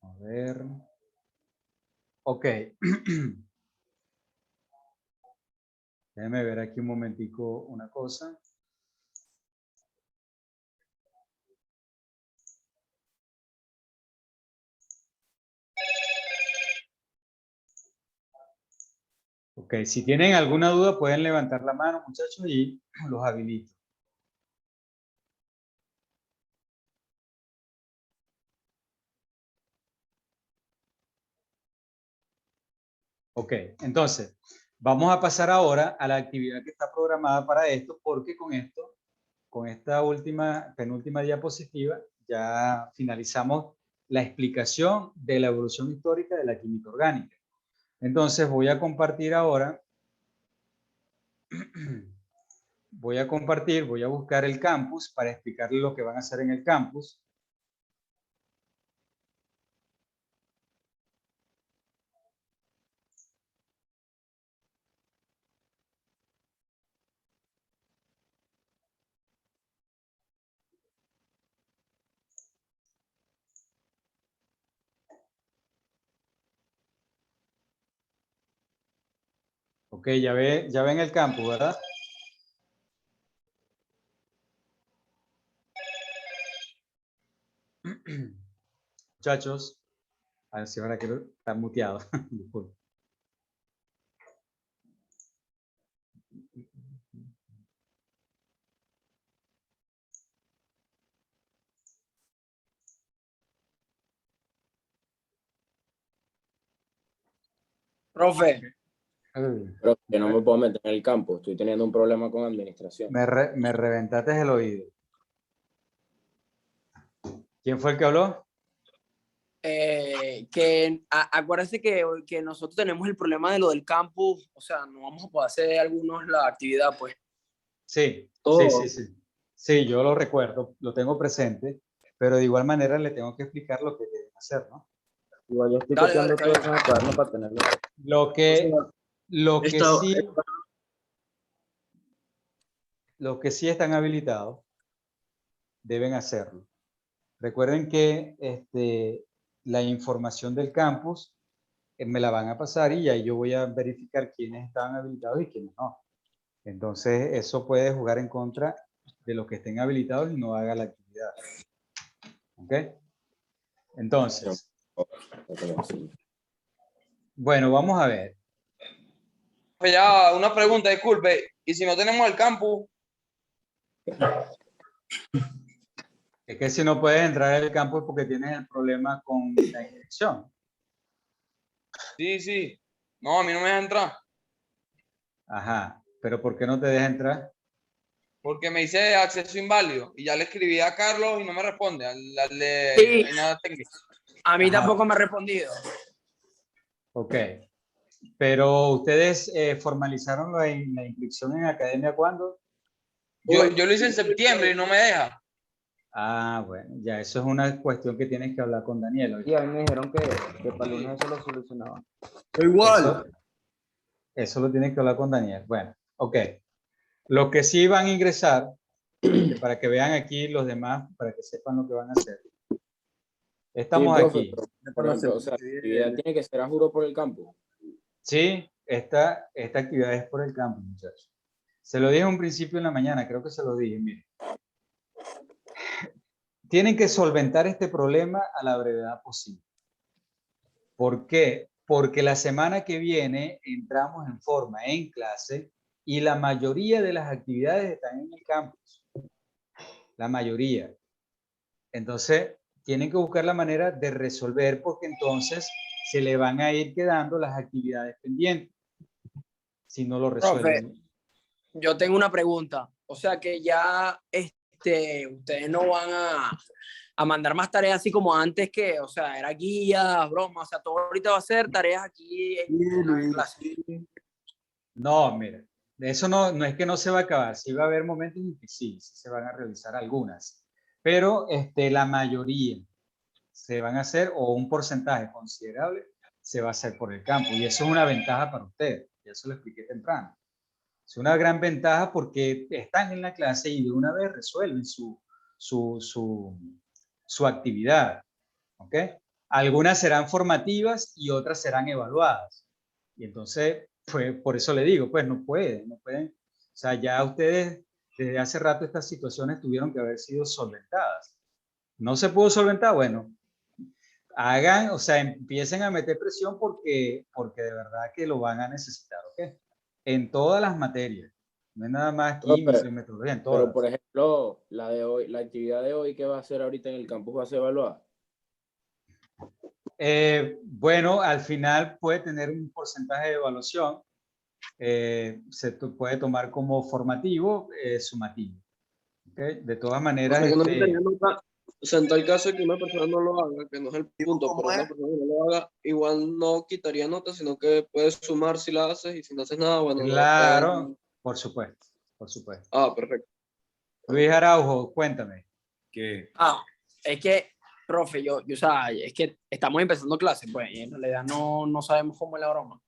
A ver. Ok. Déjame ver aquí un momentico una cosa. Ok, si tienen alguna duda pueden levantar la mano, muchachos, y los habilito. Ok, entonces, vamos a pasar ahora a la actividad que está programada para esto, porque con esta penúltima diapositiva, ya finalizamos la explicación de la evolución histórica de la química orgánica. Entonces, voy a compartir ahora, voy a buscar el campus para explicarles lo que van a hacer en el campus. Ok, ya ven el campus, ¿verdad? Muchachos, a ver si ahora quiero estar muteado. Disculpe. Profe, Pero que no me puedo meter en el campo, estoy teniendo un problema con administración. Me reventaste el oído. ¿Quién fue el que habló? acuérdense que nosotros tenemos el problema de lo del campus, o sea, no vamos a poder hacer algunos la actividad, pues. Sí, Todo. sí. Sí, yo lo recuerdo, lo tengo presente, pero de igual manera le tengo que explicar lo que deben hacer, ¿no? Igual yo estoy Dale, copiando está todo bien. eso en el cuaderno para tenerlo. Lo que, lo que Está- sí, los que sí están habilitados deben hacerlo. Recuerden que la información del campus me la van a pasar y ahí yo voy a verificar quiénes estaban habilitados y quiénes no. Entonces, eso puede jugar en contra de los que estén habilitados y no haga la actividad. ¿Ok? Entonces, bueno, vamos a ver. Ya, una pregunta, disculpe. ¿Y si no tenemos el campus? Es que si no puedes entrar al campus porque tienes el problema con la inscripción. Sí. No, a mí no me deja entrar. Ajá, pero ¿por qué no te deja entrar? Porque me dice acceso inválido. Y ya le escribí a Carlos y no me responde. Sí. Hay nada técnico. A mí Ajá. tampoco me ha respondido. Ok. Pero ustedes formalizaron la inscripción en academia ¿cuándo? Yo lo hice en septiembre y no me deja. Ah, bueno, ya eso es una cuestión que tienes que hablar con Daniel. ¿Oíste? Y a mí me dijeron que para el lunes eso lo solucionaban. Eso lo tienes que hablar con Daniel. Bueno, ok. Los que sí van a ingresar, para que vean aquí los demás, para que sepan lo que van a hacer. Estamos Sí, profe, aquí. pero, por ejemplo, o sea, la actividad tiene que ser a juro por el campo. Sí, esta actividad es por el campo, muchachos. Se lo dije en un principio en la mañana, creo que se lo dije, miren. Tienen que solventar este problema a la brevedad posible. ¿Por qué? Porque la semana que viene entramos en forma en clase y la mayoría de las actividades están en el campus. La mayoría. Entonces, tienen que buscar la manera de resolver porque entonces se le van a ir quedando las actividades pendientes si no lo resuelven. Profe, yo tengo una pregunta. O sea que ya ustedes no van a mandar más tareas así como antes que, o sea, era guía, broma, o sea, todo ahorita va a ser tareas aquí en la clase. No, mira, eso no es que no se va a acabar, sí va a haber momentos en que sí se van a realizar algunas, pero la mayoría se van a hacer o un porcentaje considerable se va a hacer por el campo y eso es una ventaja para ustedes, ya eso lo expliqué temprano. Es una gran ventaja porque están en la clase y de una vez resuelven su actividad, ¿ok? Algunas serán formativas y otras serán evaluadas. Y entonces, por eso le digo, pues no pueden. O sea, ya ustedes desde hace rato estas situaciones tuvieron que haber sido solventadas. No se pudo solventar, bueno, hagan, o sea, empiecen a meter presión porque de verdad que lo van a necesitar, ¿ok? En todas las materias, no es nada más química y metodología, en todas. Pero, por ejemplo, la de hoy, la actividad de hoy que va a hacer ahorita en el campus va a ser evaluada. Bueno, al final puede tener un porcentaje de evaluación, se puede tomar como formativo, sumativo. ¿Okay? De todas O maneras, sea, que no se tenga nota. O sea, en tal caso que una persona no lo haga, que no es el punto, pero una persona que no lo haga, igual no quitaría nota, sino que puedes sumar si la haces y si no haces nada, bueno, no claro, pueden... por supuesto, por supuesto. Ah, perfecto. Luis Araujo, cuéntame. Es que, profe, o sea, es que estamos empezando clases, pues, y en realidad no sabemos cómo es la broma.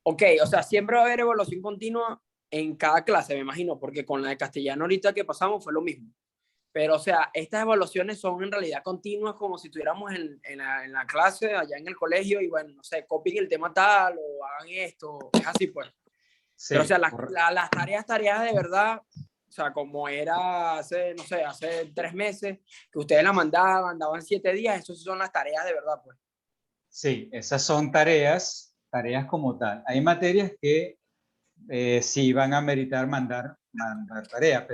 Ok, o sea, siempre va a haber evaluación continua en cada clase, me imagino, porque con la de castellano ahorita que pasamos fue lo mismo. Pero, o sea, estas evaluaciones son en realidad continuas, como si estuviéramos en la clase, allá en el colegio, y bueno, no sé, copien el tema tal, o hagan esto, es así pues. Sí, Pero, o sea, las tareas de verdad, o sea, como era hace, no sé, hace 3 meses, que ustedes la mandaban, daban 7 días, eso sí son las tareas de verdad, pues. sí, esas son tareas como tal. Hay materias que sí van a meritar mandar tareas,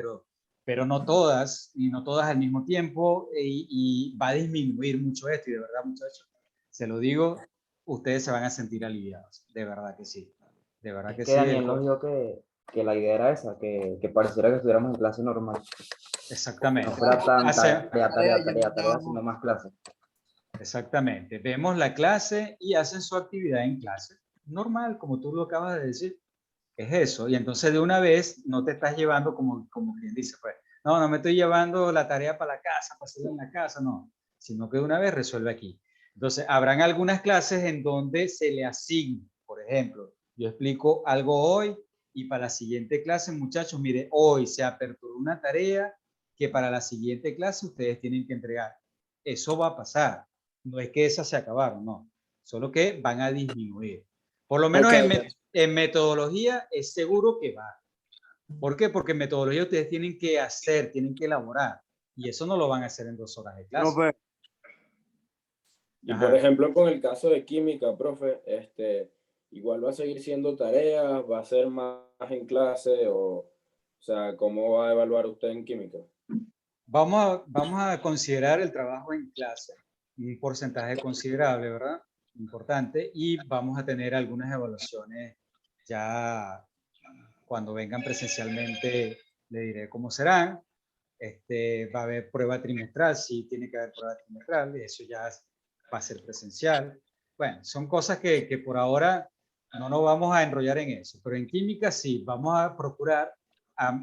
pero no todas, y no todas al mismo tiempo, y va a disminuir mucho esto, y de verdad, muchachos, se lo digo, ustedes se van a sentir aliviados, de verdad que sí, de verdad Es que que sí, Daniel nos dijo que la idea era esa, que pareciera que estuviéramos en clase normal. No exactamente. fuera tan Hace- tarea, sino más clase. Exactamente. Vemos la clase y hacen su actividad en clase. Normal, como tú lo acabas de decir. Es eso. Y entonces de una vez no te estás llevando como quien dice, pues, no me estoy llevando la tarea para la casa, para hacerla en la casa, no. Sino que de una vez resuelve aquí. Entonces, habrán algunas clases en donde se le asigne. Por ejemplo, yo explico algo hoy y para la siguiente clase, muchachos, mire, hoy se aperturó una tarea que para la siguiente clase ustedes tienen que entregar. Eso va a pasar. No es que esas se acabaron, no. Solo que van a disminuir. Por lo menos Ok, en metodología es seguro que va. ¿Por qué? Porque en metodología ustedes tienen que hacer, tienen que elaborar. Y eso no lo van a hacer en 2 horas de clase. Profe, Y por Ajá. ejemplo, con el caso de química, profe, igual va a seguir siendo tareas, va a ser más en clase, o sea, ¿cómo va a evaluar usted en química? Vamos a considerar el trabajo en clase, un porcentaje considerable, ¿verdad? Importante. Y vamos a tener algunas evaluaciones ya cuando vengan presencialmente, le diré cómo serán. Va a haber prueba trimestral, sí tiene que haber prueba trimestral, y eso ya va a ser presencial. Bueno, son cosas que por ahora no nos vamos a enrollar en eso, pero en química sí, vamos a procurar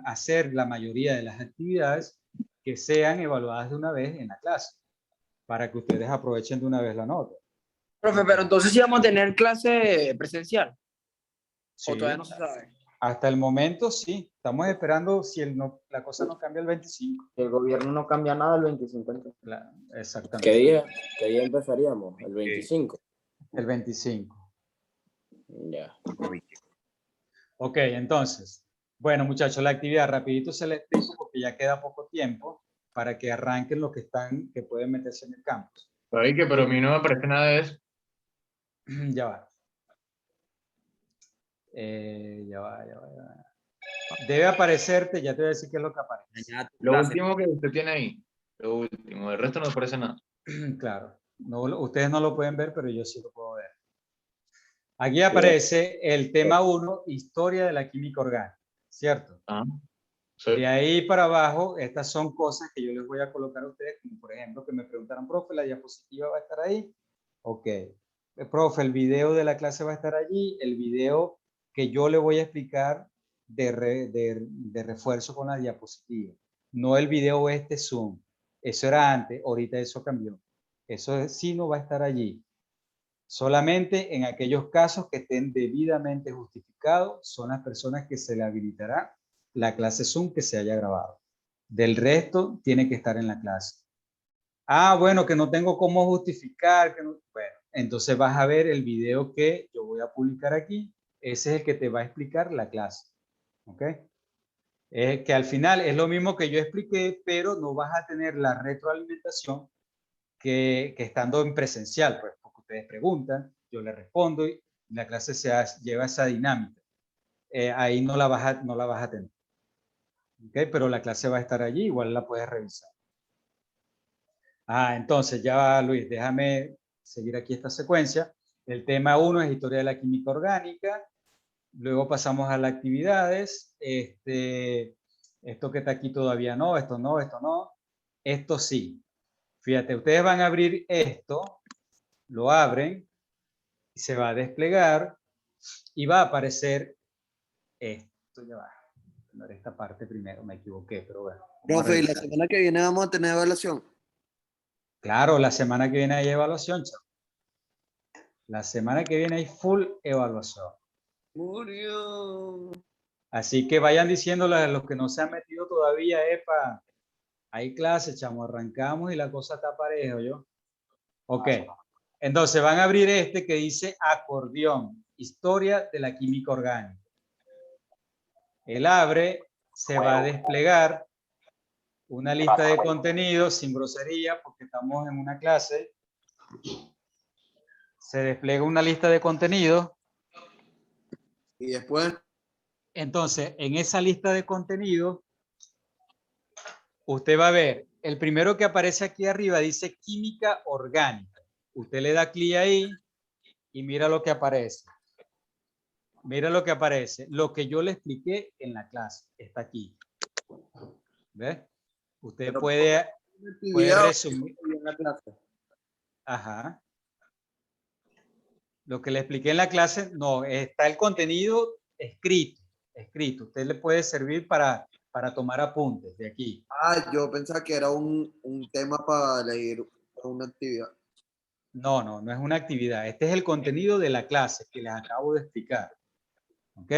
hacer la mayoría de las actividades que sean evaluadas de una vez en la clase, para que ustedes aprovechen de una vez la nota. profe, pero entonces sí vamos a tener clase presencial, o todavía Sí, no se sabe. hasta el momento sí, estamos esperando si la cosa no cambia el 25. El gobierno no cambia nada el 25. Exactamente. ¿Qué día empezaríamos? ¿El 25? El 25. Ya. Ok, entonces, bueno muchachos, la actividad rapidito se la explico porque ya queda poco tiempo para que arranquen los que están, que pueden meterse en el campus. Pero a mí no me aparece nada de eso. Ya va. Ya va. Debe aparecerte, ya te voy a decir qué es lo que aparece. Lo último que usted tiene ahí. Lo último. El resto no me aparece nada. Claro, no, ustedes no lo pueden ver, pero yo sí lo puedo ver. Aquí aparece el tema 1, historia de la química orgánica, ¿cierto? Ah, De sí. ahí para abajo, estas son cosas que yo les voy a colocar a ustedes, como por ejemplo que me preguntaron, profe, ¿la diapositiva va a estar ahí? Ok. Profe, el video de la clase va a estar allí, el video que yo le voy a explicar de refuerzo con la diapositiva. No el video Zoom. Eso era antes, ahorita eso cambió. Eso sí no va a estar allí. Solamente en aquellos casos que estén debidamente justificados son las personas que se le habilitará la clase Zoom que se haya grabado. Del resto, tiene que estar en la clase. Ah, bueno, que no tengo cómo justificar. Bueno, entonces vas a ver el video que yo voy a publicar aquí. Ese es el que te va a explicar la clase. ¿Ok? Que al final es lo mismo que yo expliqué, pero no vas a tener la retroalimentación que estando en presencial, pues, porque ustedes preguntan, yo les respondo y la clase lleva esa dinámica. Ahí no la vas a tener. ¿Okay? Pero la clase va a estar allí, igual la puedes revisar. Entonces ya Luis, déjame seguir aquí esta secuencia. El tema 1 es historia de la química orgánica. Luego pasamos a las actividades. Esto que está aquí todavía no, esto no, esto no. Esto sí. Fíjate, ustedes van a abrir esto, lo abren, y se va a desplegar y va a aparecer esto. Ya va. No era esta parte primero, me equivoqué, pero bueno. profe, y la semana que viene vamos a tener evaluación. Claro, la semana que viene hay evaluación, chavo. La semana que viene hay full evaluación. Murió. Así que vayan diciéndole a los que no se han metido todavía, epa, Hay clase, chamo, arrancamos y la cosa está pareja, ¿yo? Ok. Entonces van a abrir este que dice acordeón, historia de la química orgánica. Él abre, se va a desplegar una lista de contenidos sin grosería porque estamos en una clase. Se despliega una lista de contenidos. Y después, Entonces, en esa lista de contenidos, usted va a ver, el primero que aparece aquí arriba dice química orgánica. Usted le da clic ahí y mira lo que aparece. Mira lo que aparece. Lo que yo le expliqué en la clase está aquí. ¿Ves? Usted pero puede actividad resumir. en la clase. Ajá. Lo que le expliqué en la clase, no, está el contenido escrito. Usted le puede servir para tomar apuntes de aquí. Ah, yo pensaba que era un tema para leer una actividad. No, no, no es una actividad. Este es el contenido de la clase que les acabo de explicar. ¿Ok?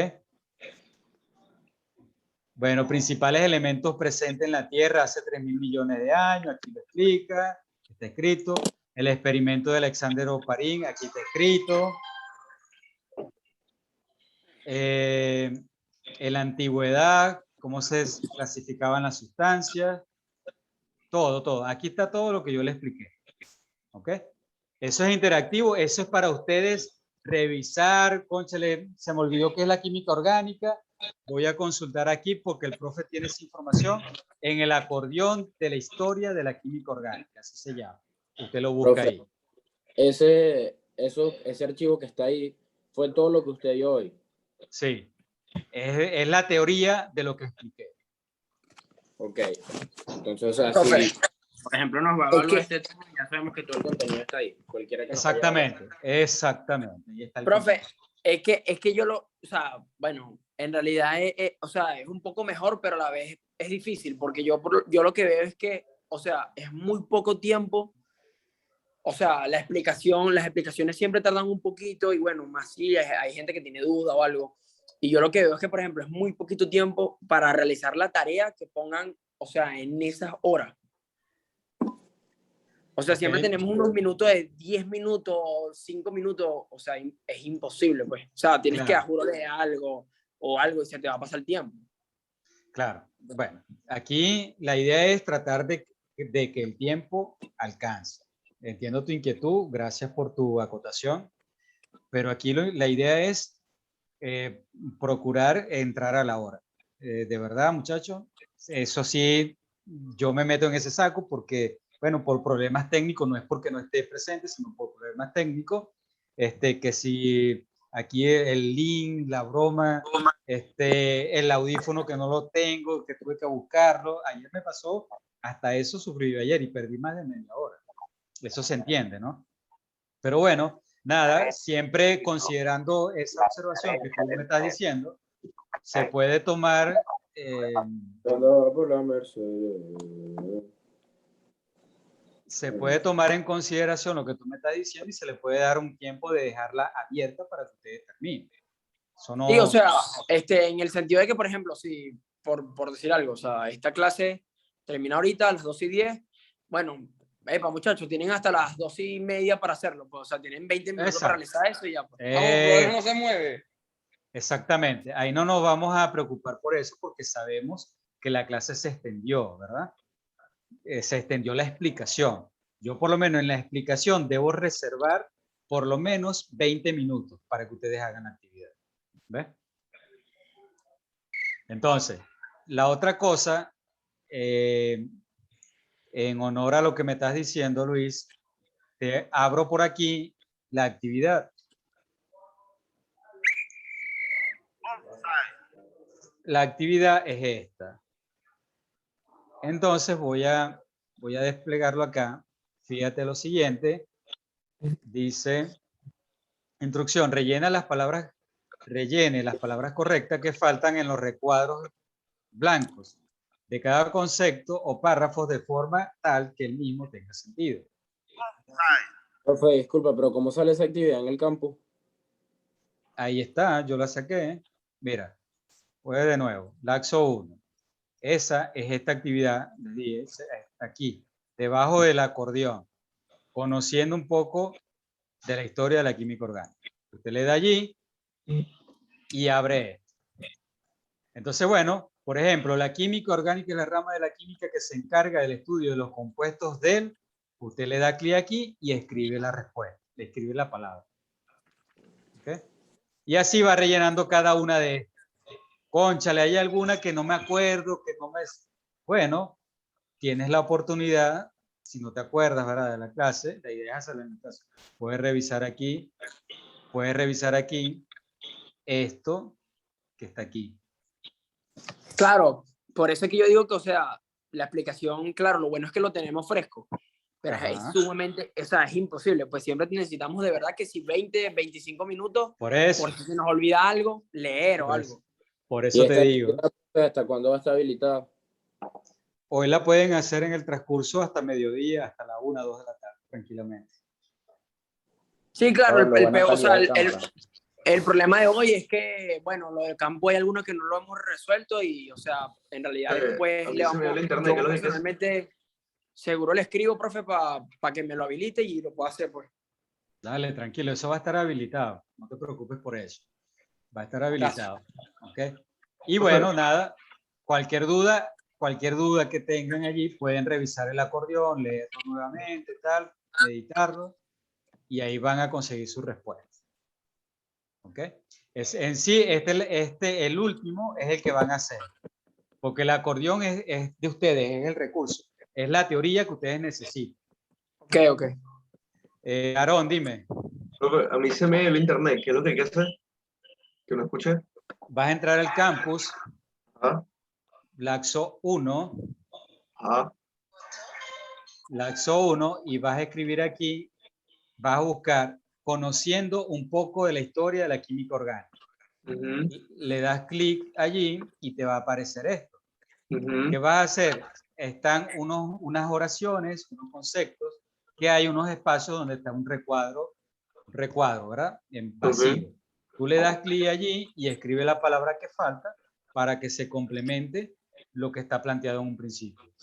Bueno, principales elementos presentes en la Tierra hace 3.000 millones de años. Aquí lo explica. Está escrito. El experimento de Alexander Oparin. Aquí está escrito. En la antigüedad, cómo se clasificaban las sustancias. Todo. Aquí está todo lo que yo le expliqué. ¿Ok? Eso es interactivo. Eso es para ustedes revisar. Cónchale, se me olvidó qué es la química orgánica. Voy a consultar aquí porque el profe tiene esa información en el acordeón de la historia de la química orgánica. Así se llama. Usted lo busca Profe, ahí. Ese archivo que está ahí fue todo lo que usted dio hoy. Sí. Es la teoría de lo que expliqué. Ok. Entonces, o sea, Profe, si, por ejemplo, nos va a es evaluar que- este tema, ya sabemos que todo el contenido está ahí. Cualquiera que nos Exactamente. Ahí está el profe, contenido. es que yo o sea, bueno, en realidad o sea, es un poco mejor, pero a la vez es difícil, porque yo lo que veo es que, o sea, es muy poco tiempo. O sea, las explicaciones siempre tardan un poquito y bueno, más si hay gente que tiene duda o algo. Y yo lo que veo es que, por ejemplo, es muy poquito tiempo para realizar la tarea que pongan, o sea, en esas horas. O sea, siempre Ok. tenemos unos minutos de 10 minutos, 5 minutos, o sea, es imposible, pues. O sea, tienes que Claro. juro de algo o algo y se te va a pasar el tiempo. Claro. Bueno, aquí la idea es tratar de que el tiempo alcance. Entiendo tu inquietud, gracias por tu acotación, pero aquí la idea es procurar entrar a la hora. De verdad, muchachos, eso sí, yo me meto en ese saco porque, bueno, por problemas técnicos, no es porque no esté presente, sino por problemas técnicos, que si aquí el link, la broma, el audífono que no lo tengo, que tuve que buscarlo, ayer me pasó, hasta eso sufrí yo ayer y perdí más de media hora. Eso se entiende, ¿no? Pero bueno, nada, siempre considerando esa observación que tú me estás diciendo, se puede tomar, Andaba por la Mercedes. se puede tomar en consideración lo que tú me estás diciendo y se le puede dar un tiempo de dejarla abierta para que ustedes terminen. Eso no, Sí, o sea, en el sentido de que, por ejemplo, si, por decir algo, o sea, esta clase termina ahorita a las 2:10, bueno, epa, muchachos, tienen hasta las 2:30 para hacerlo, pues, o sea, tienen 20 minutos para exacto. realizar eso y ya, pues. Vamos, brother, no se mueve. Exactamente. Ahí no nos vamos a preocupar por eso porque sabemos que la clase se extendió, ¿verdad? Se extendió la explicación. Yo por lo menos en la explicación debo reservar por lo menos 20 minutos para que ustedes hagan la actividad. ¿Ves? Entonces, la otra cosa, en honor a lo que me estás diciendo, Luis, te abro por aquí la actividad. La actividad es esta. Entonces voy a desplegarlo acá. Fíjate lo siguiente. Dice, instrucción, rellene las palabras correctas que faltan en los recuadros blancos de cada concepto o párrafos de forma tal que el mismo tenga sentido. Profe, disculpa, pero ¿cómo sale esa actividad en el campus? Ahí está, yo la saqué. Mira, voy de nuevo. Laxo 1. Esa es esta actividad, les dije, está aquí, debajo del acordeón, conociendo un poco de la historia de la química orgánica. Usted le da allí y abre esto. Entonces, bueno, por ejemplo, la química orgánica es la rama de la química que se encarga del estudio de los compuestos del. Usted le da clic aquí y escribe la respuesta, le escribe la palabra. ¿Okay? Y así va rellenando cada una de estas. Cónchale, hay alguna que no me acuerdo, que no me... Bueno, tienes la oportunidad, si no te acuerdas, ¿verdad?, de la clase, la idea es hacerla en el caso. Puedes revisar aquí esto que está aquí. Claro, por eso es que yo digo que, o sea, la explicación, claro, lo bueno es que lo tenemos fresco, pero es sumamente, o sea, es imposible, pues siempre necesitamos de verdad que si 20, 25 minutos, por eso, porque se nos olvida algo, leer o algo. Por eso te digo. ¿Hasta cuándo va a estar habilitada? Hoy la pueden hacer en el transcurso hasta mediodía, hasta la 1, 2 de la tarde, tranquilamente. Sí, claro, o sea, el problema de hoy es que, bueno, lo del campo hay algunos que no lo hemos resuelto y, o sea, en realidad después le vamos, yo personalmente seguro le escribo, profe, para que me lo habilite y lo pueda hacer, pues. Dale, tranquilo, eso va a estar habilitado, no te preocupes por eso. Va a estar habilitado. ¿Okay? Y bueno, nada, cualquier duda que tengan allí, pueden revisar el acordeón, leerlo nuevamente, tal, editarlo, y ahí van a conseguir su respuesta. ¿Ok? En sí, el último es el que van a hacer, porque el acordeón es de ustedes, es el recurso, es la teoría que ustedes necesitan. Ok, ok. Aarón, dime. A mí se me dio el internet, ¿qué es lo que hay que hacer? ¿Que no escuché? Vas a entrar al campus, Blackso 1, Blackso 1, y vas a escribir aquí, vas a buscar conociendo un poco de la historia de la química orgánica. Le das clic allí y te va a aparecer esto. ¿Qué vas a hacer? Están unas oraciones, unos conceptos, que hay unos espacios donde está un recuadro, ¿verdad? En pasivo. Tú le das clic allí y escribe la palabra que falta para que se complemente lo que está planteado en un principio.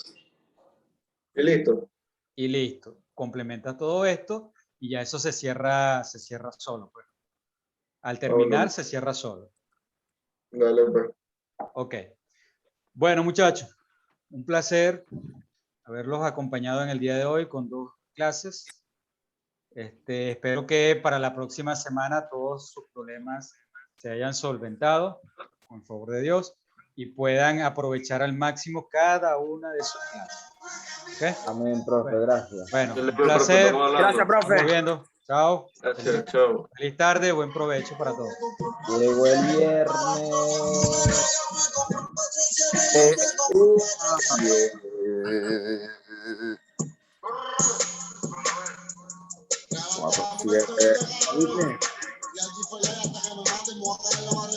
Y listo. Y listo. Complementa todo esto y ya eso se cierra solo. Pues. Al terminar se cierra solo. Dale, pues. Ok. Bueno, muchachos, un placer haberlos acompañado en el día de hoy con 2 clases. Espero que para la próxima semana todos sus problemas se hayan solventado, con favor de Dios, y puedan aprovechar al máximo cada una de sus clases. ¿Okay? Amén, profe, gracias. Bueno, un placer. Gracias, profe. Estamos viendo. Chao. Gracias, chao. Feliz tarde, buen provecho para todos. Llegó el viernes.